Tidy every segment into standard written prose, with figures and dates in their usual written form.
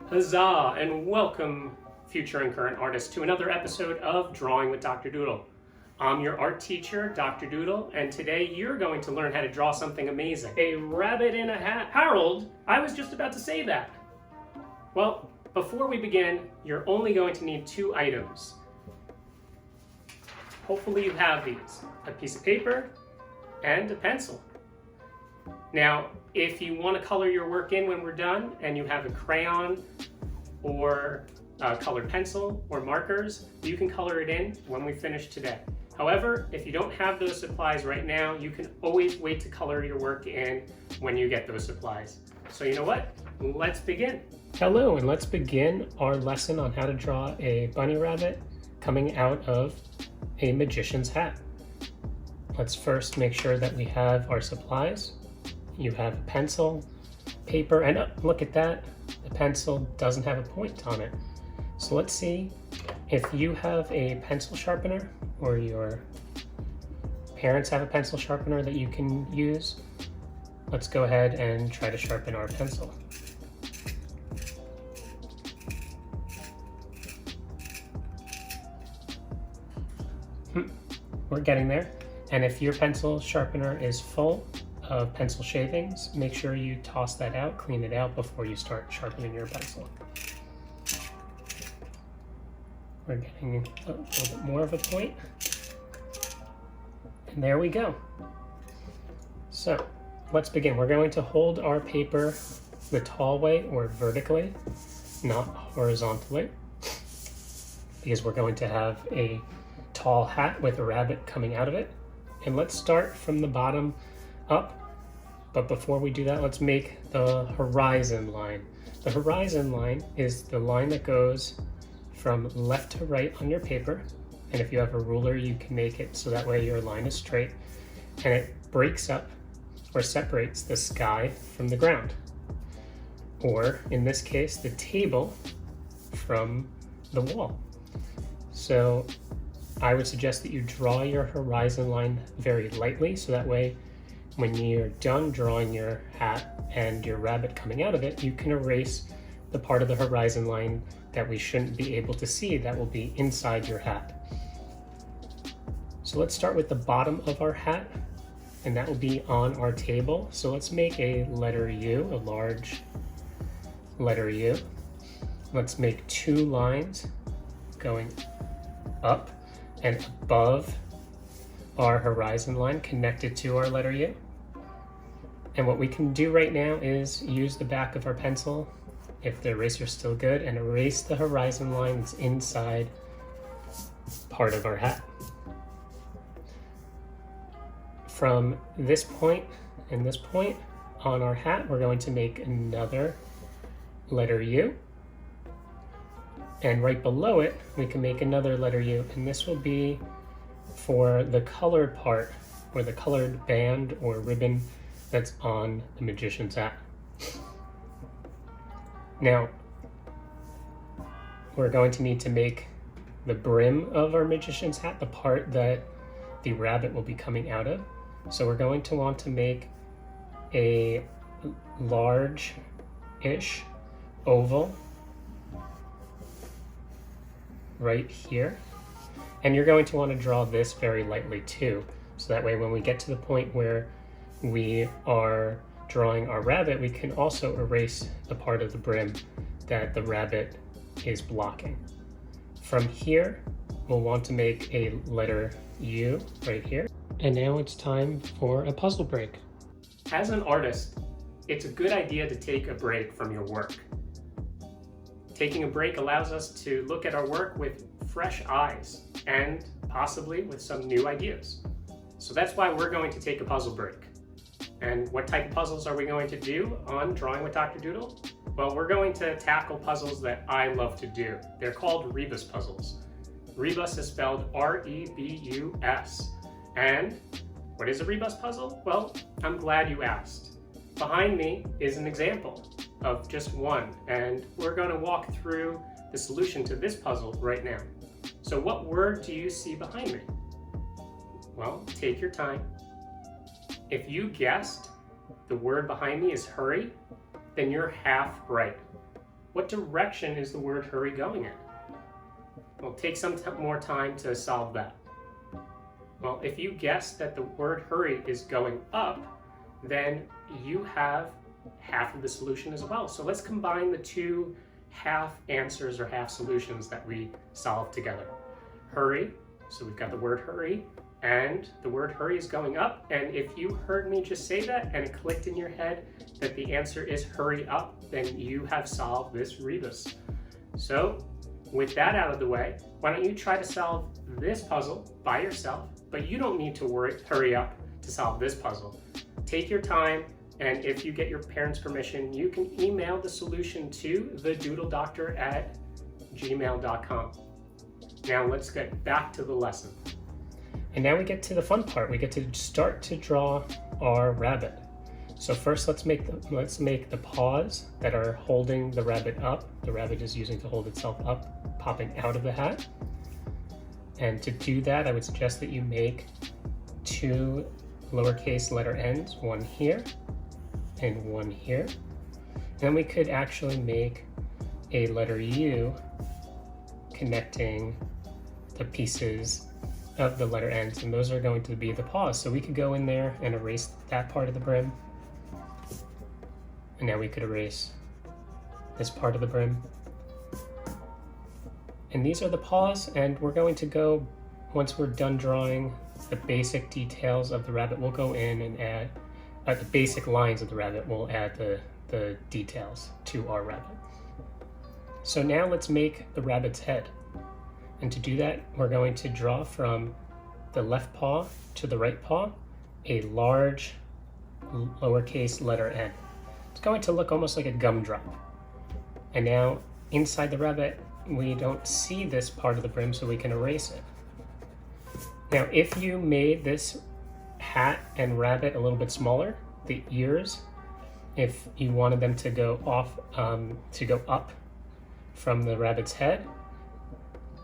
Huzzah, and welcome, future and current artists, to another episode of Drawing with Dr. Doodle. I'm your art teacher, Dr. Doodle, and today you're going to learn how to draw something amazing. A rabbit in a hat. Harold, I was just about to say that. Well, before we begin, you're only going to need 2 items. Hopefully you have these: a piece of paper and a pencil. Now, if you want to color your work in when we're done and you have a crayon or a colored pencil or markers, you can color it in when we finish today. However, if you don't have those supplies right now, you can always wait to color your work in when you get those supplies. So you know what? Let's begin. Hello, and let's begin our lesson on how to draw a bunny rabbit coming out of a magician's hat. Let's first make sure that we have our supplies. You have a pencil, paper, and look at that, the pencil doesn't have a point on it. So let's see if you have a pencil sharpener or your parents have a pencil sharpener that you can use. Let's go ahead and try to sharpen our pencil. We're getting there. And if your pencil sharpener is full of pencil shavings, make sure you toss that out, clean it out before you start sharpening your pencil. We're getting a little bit more of a point. And there we go. So let's begin. We're going to hold our paper the tall way or vertically, not horizontally, because we're going to have a tall hat with a rabbit coming out of it. And let's start from the bottom up. But before we do that, let's make the horizon line. The horizon line is the line that goes from left to right on your paper. And if you have a ruler, you can make it so that way your line is straight. And it breaks up or separates the sky from the ground. Or in this case, the table from the wall. So I would suggest that you draw your horizon line very lightly, so that way when you're done drawing your hat and your rabbit coming out of it, you can erase the part of the horizon line that we shouldn't be able to see that will be inside your hat. So let's start with the bottom of our hat, and that will be on our table. So let's make a letter U, a large letter U. Let's make 2 lines going up and above our horizon line connected to our letter U. And what we can do right now is use the back of our pencil, if the eraser's still good, and erase the horizon line that's inside part of our hat. From this point and this point on our hat, we're going to make another letter U. And right below it, we can make another letter U, and this will be for the colored part, or the colored band or ribbon that's on the magician's hat. Now, we're going to need to make the brim of our magician's hat, the part that the rabbit will be coming out of. So we're going to want to make a large-ish oval right here. And you're going to want to draw this very lightly too, so that way when we get to the point where we are drawing our rabbit, we can also erase the part of the brim that the rabbit is blocking. From here, we'll want to make a letter U right here. And now it's time for a puzzle break. As an artist, it's a good idea to take a break from your work. Taking a break allows us to look at our work with fresh eyes and possibly with some new ideas. So that's why we're going to take a puzzle break. And what type of puzzles are we going to do on Drawing with Dr. Doodle? Well, we're going to tackle puzzles that I love to do. They're called rebus puzzles. Rebus is spelled R-E-B-U-S. And what is a rebus puzzle? Well, I'm glad you asked. Behind me is an example of just one, and we're going to walk through the solution to this puzzle right now. So what word do you see behind me? Well, take your time. If you guessed the word behind me is hurry, then you're half right. what direction is the word hurry going in? We'll take some more time to solve that. Well, if you guess that the word hurry is going up, then you have half of the solution as well. So let's combine the two half answers or half solutions that we solved together. Hurry, so we've got the word hurry, and the word hurry is going up. And if you heard me just say that and it clicked in your head that the answer is hurry up, then you have solved this rebus. So with that out of the way, why don't you try to solve this puzzle by yourself, but you don't need to hurry up to solve this puzzle. Take your time, and if you get your parents' permission, you can email the solution to thedoodledoctor@gmail.com. Now let's get back to the lesson. And now we get to the fun part. We get to start to draw our rabbit. So first let's make the paws that are holding the rabbit up. The rabbit is using to hold itself up, popping out of the hat. And to do that, I would suggest that you make two lowercase letter n's, one here and one here. Then we could actually make a letter U connecting the pieces of the letter n's, and those are going to be the paws. So we could go in there and erase that part of the brim. And now we could erase this part of the brim. And these are the paws, and we're going to go, once we're done drawing the basic details of the rabbit, we'll go in and add the basic lines of the rabbit, we'll add the details to our rabbit. So now let's make the rabbit's head. And to do that, we're going to draw from the left paw to the right paw a large lowercase letter n. It's going to look almost like a gumdrop. And now inside the rabbit, we don't see this part of the brim, so we can erase it. Now, if you made this hat and rabbit a little bit smaller, the ears, if you wanted them to go off, to go up from the rabbit's head,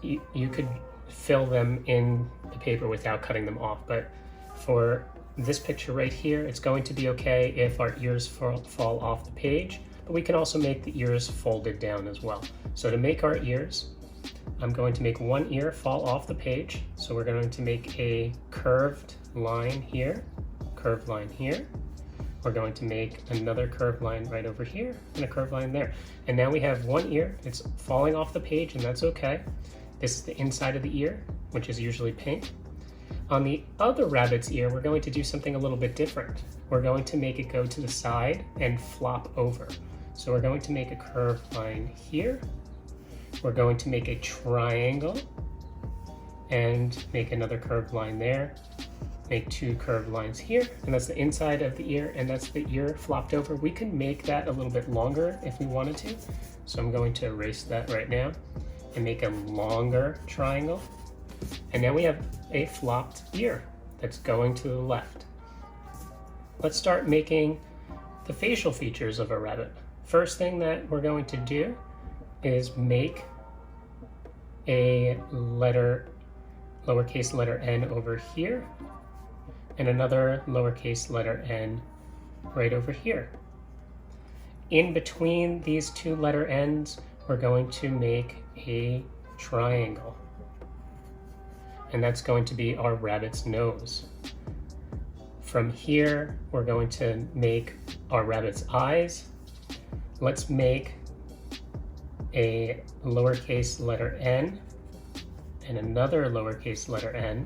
you could fill them in the paper without cutting them off. But for this picture right here, it's going to be okay if our ears fall off the page, but we can also make the ears folded down as well. So to make our ears, I'm going to make one ear fall off the page. So we're going to make a curved line here, curved line here. We're going to make another curved line right over here and a curved line there. And now we have one ear, it's falling off the page, and that's okay. This is the inside of the ear, which is usually pink. On the other rabbit's ear, we're going to do something a little bit different. We're going to make it go to the side and flop over. So we're going to make a curved line here. We're going to make a triangle and make another curved line there. Make two curved lines here, and that's the inside of the ear, and that's the ear flopped over. We can make that a little bit longer if we wanted to. So I'm going to erase that right now and make a longer triangle. And now we have a flopped ear that's going to the left. Let's start making the facial features of a rabbit. First thing that we're going to do is make a lowercase letter n over here, and another lowercase letter n right over here. In between these two letter n's, we're going to make a triangle. And that's going to be our rabbit's nose. From here, we're going to make our rabbit's eyes. Let's make a lowercase letter n and another lowercase letter n.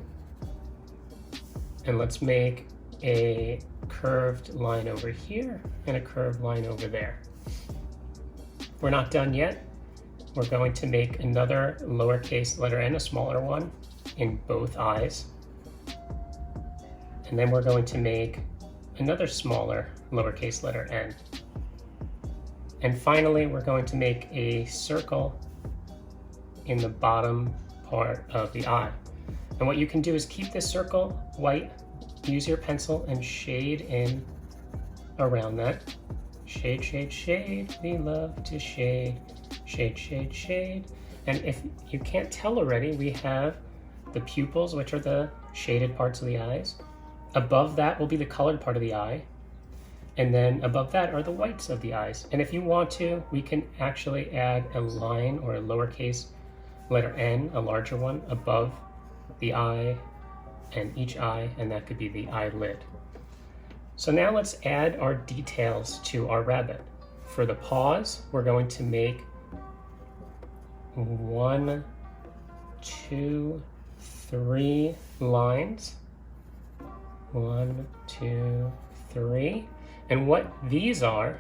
And let's make a curved line over here and a curved line over there. We're not done yet. We're going to make another lowercase letter n, a smaller one, in both eyes. And then we're going to make another smaller lowercase letter n. And finally, we're going to make a circle in the bottom part of the eye. And what you can do is keep this circle white, use your pencil and shade in around that. Shade, shade, shade, we love to shade. Shade, shade, shade. And if you can't tell already, we have the pupils, which are the shaded parts of the eyes. Above that will be the colored part of the eye. And then above that are the whites of the eyes. And if you want to, we can actually add a line or a lowercase letter N, a larger one, above the eye and each eye, and that could be the eyelid. So now let's add our details to our rabbit. For the paws, we're going to make 1, 2, 3 lines. 1, 2, 3. And what these are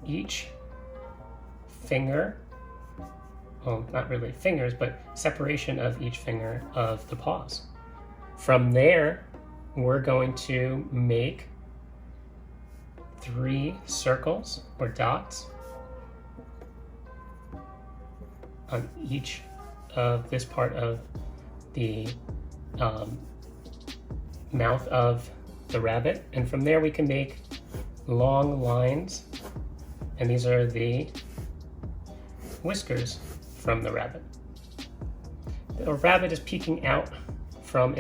each finger, well, not really fingers, but separation of each finger of the paws. From there, we're going to make 3 circles or dots on each of this part of the mouth of the rabbit, and from there we can make long lines, and these are the whiskers from the rabbit. The rabbit is peeking out from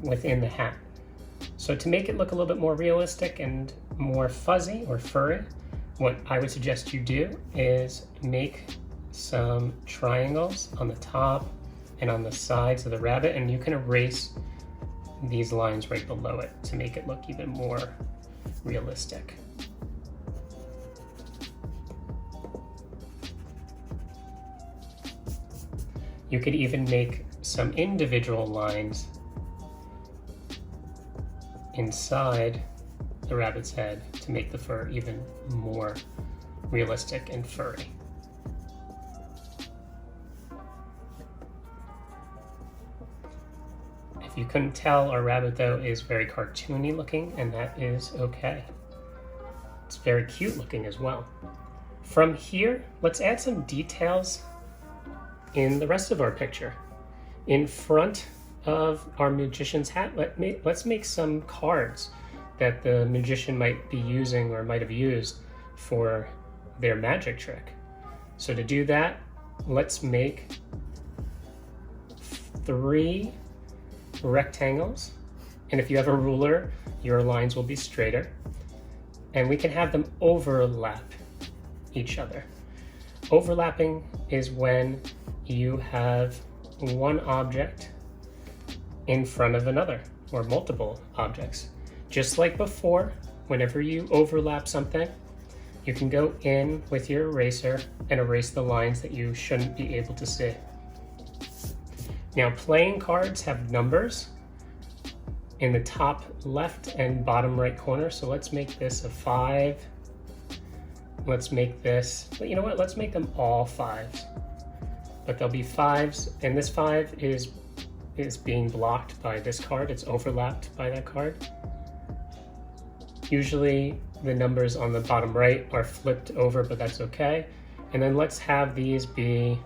within the hat. So to make it look a little bit more realistic and more fuzzy or furry, what I would suggest you do is make some triangles on the top and on the sides of the rabbit, and you can erase these lines right below it to make it look even more realistic. You could even make some individual lines inside the rabbit's head to make the fur even more realistic and furry. If you couldn't tell, our rabbit though is very cartoony looking, and that is okay. It's very cute looking as well. From here, let's add some details in the rest of our picture. In front of our magician's hat, let's make some cards that the magician might be using or might have used for their magic trick. So to do that, let's make 3 rectangles, and if you have a ruler, your lines will be straighter, and we can have them overlap each other. Overlapping is when you have one object in front of another, or multiple objects. Just like before, whenever you overlap something, you can go in with your eraser and erase the lines that you shouldn't be able to see. Now, playing cards have numbers in the top left and bottom right corner, so let's make this a 5. Let's make this, but you know what, let's make them all 5s. But there'll be 5s, and this 5 is being blocked by this card. It's overlapped by that card. Usually the numbers on the bottom right are flipped over, but that's okay. And then let's have these be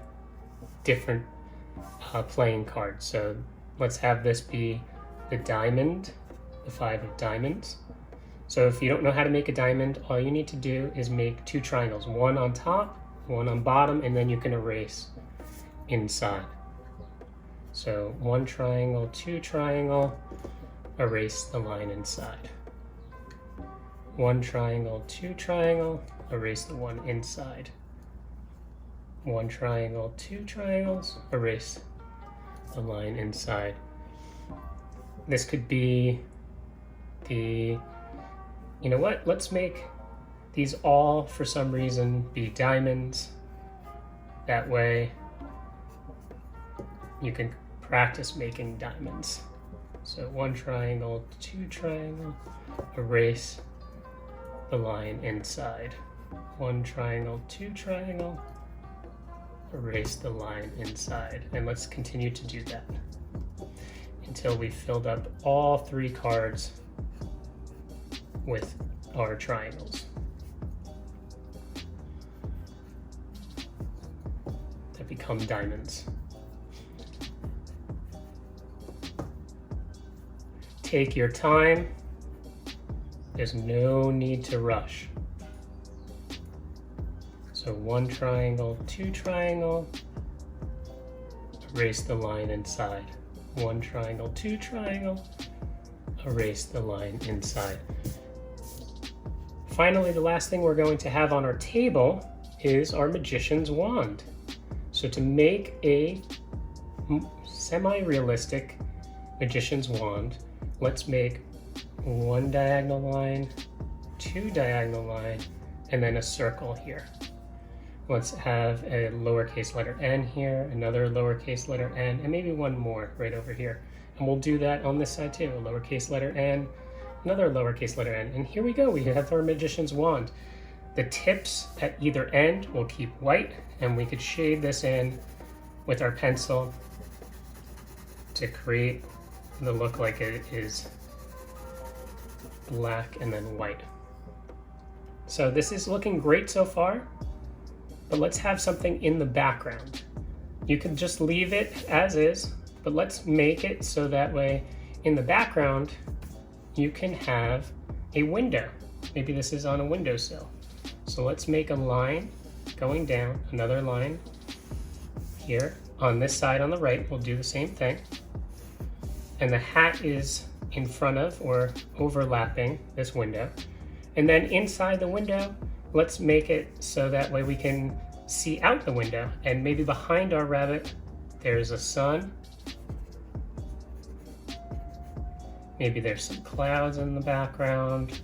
different playing cards. So let's have this be the diamond, the 5 of diamonds. So if you don't know how to make a diamond, all you need to do is make 2 triangles, one on top, one on bottom, and then you can erase inside. So 1 triangle, 2 triangle, erase the line inside. 1 triangle, 2 triangle, erase the one inside. 1 triangle, 2 triangles, erase the line inside. This could be the, you know what, let's make these all, for some reason, be diamonds. That way you can practice making diamonds. So 1 triangle, 2 triangle, erase the line inside. 1 triangle, 2 triangle, erase the line inside. And let's continue to do that until we filled up all 3 cards with our triangles that become diamonds. Take your time. There's no need to rush. So 1 triangle, 2 triangle, erase the line inside. 1 triangle, 2 triangle, erase the line inside. Finally, the last thing we're going to have on our table is our magician's wand. So to make a semi-realistic magician's wand, let's make one diagonal line, two diagonal line, and then a circle here. Let's have a lowercase letter n here, another lowercase letter n, and maybe one more right over here. And we'll do that on this side too, a lowercase letter n, another lowercase letter n. And here we go, we have our magician's wand. The tips at either end will keep white, and we could shade this in with our pencil to create the look like it is black and then white. So this is looking great so far, but let's have something in the background. You can just leave it as is, but let's make it so that way in the background you can have a window. Maybe this is on a windowsill. So let's make a line going down, another line here. On this side on the right, we'll do the same thing. And the hat is in front of or overlapping this window. And then inside the window, let's make it so that way we can see out the window. And maybe behind our rabbit, there's a sun. Maybe there's some clouds in the background.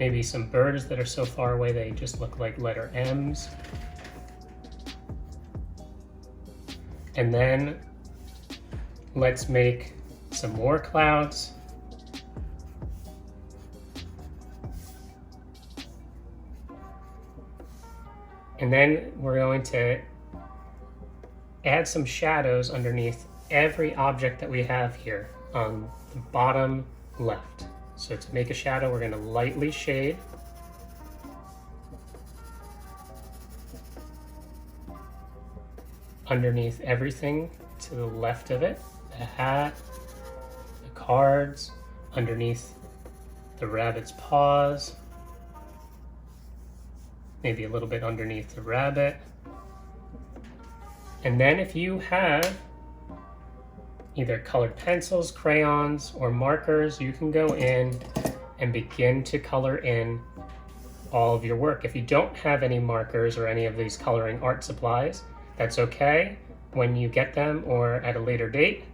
Maybe some birds that are so far away they just look like letter M's. And then let's make some more clouds. And then we're going to add some shadows underneath every object that we have here on the bottom left. So to make a shadow, we're going to lightly shade. Underneath everything to the left of it, the hat, the cards, underneath the rabbit's paws, maybe a little bit underneath the rabbit. And then if you have either colored pencils, crayons, or markers, you can go in and begin to color in all of your work. If you don't have any markers or any of these coloring art supplies, that's okay. When you get them or at a later date,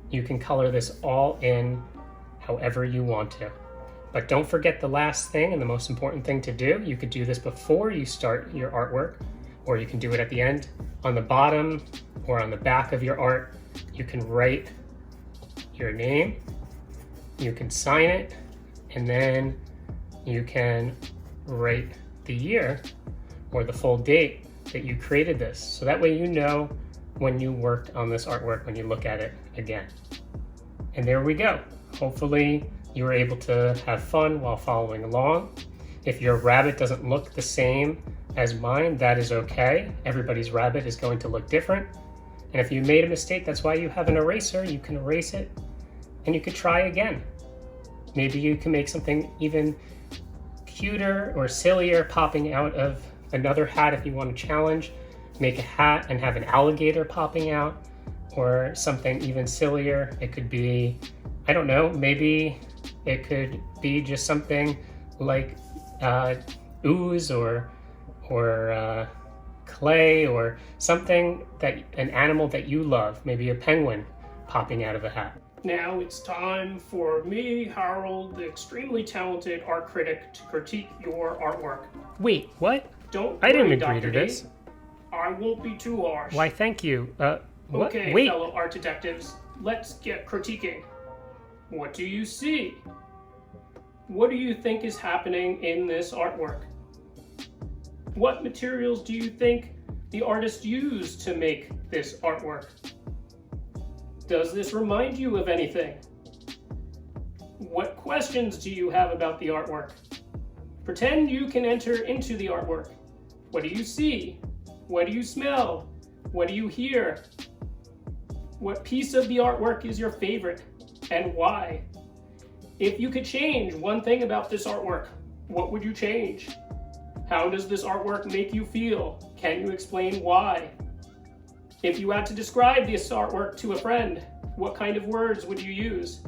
you can color this all in however you want to. But don't forget the last thing and the most important thing to do. You could do this before you start your artwork, or you can do it at the end. On the bottom or on the back of your art, you can write your name, you can sign it, and then you can write the year or the full date that you created this. So that way you know when you worked on this artwork when you look at it again. And there we go. Hopefully you were able to have fun while following along. If your rabbit doesn't look the same as mine, that is okay. Everybody's rabbit is going to look different. And if you made a mistake, that's why you have an eraser. You can erase it and you could try again. Maybe you can make something even cuter or sillier popping out of another hat if you want to challenge. Make a hat and have an alligator popping out, or something even sillier. It could be, I don't know, maybe it could be just something like ooze or clay, or something that an animal that you love, maybe a penguin popping out of a hat. Now it's time for me, Harold, the extremely talented art critic, to critique your artwork. Wait, what? Don't I didn't worry, agree Dr. to this. D. I won't be too harsh. Why, thank you. What? Okay, Wait. fellow art detectives, let's get critiquing. What do you see? What do you think is happening in this artwork? What materials do you think the artist used to make this artwork? Does this remind you of anything? What questions do you have about the artwork? Pretend you can enter into the artwork. What do you see? What do you smell? What do you hear? What piece of the artwork is your favorite, and why? If you could change one thing about this artwork, what would you change? How does this artwork make you feel? Can you explain why? If you had to describe this artwork to a friend, what kind of words would you use?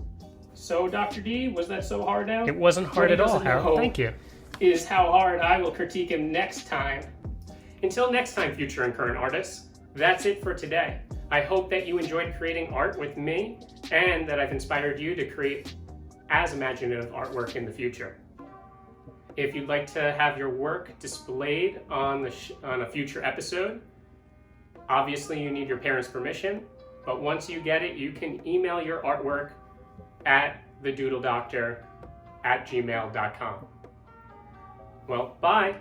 So, Dr. D, was that so hard now? It wasn't hard What he at all, doesn't Harold. know Thank you. is how hard I will critique him next time. Until next time, future and current artists, that's it for today. I hope that you enjoyed creating art with me and that I've inspired you to create as imaginative artwork in the future. If you'd like to have your work displayed on a future episode, obviously you need your parents' permission, but once you get it, you can email your artwork at thedoodledoctor@gmail.com. Well, bye.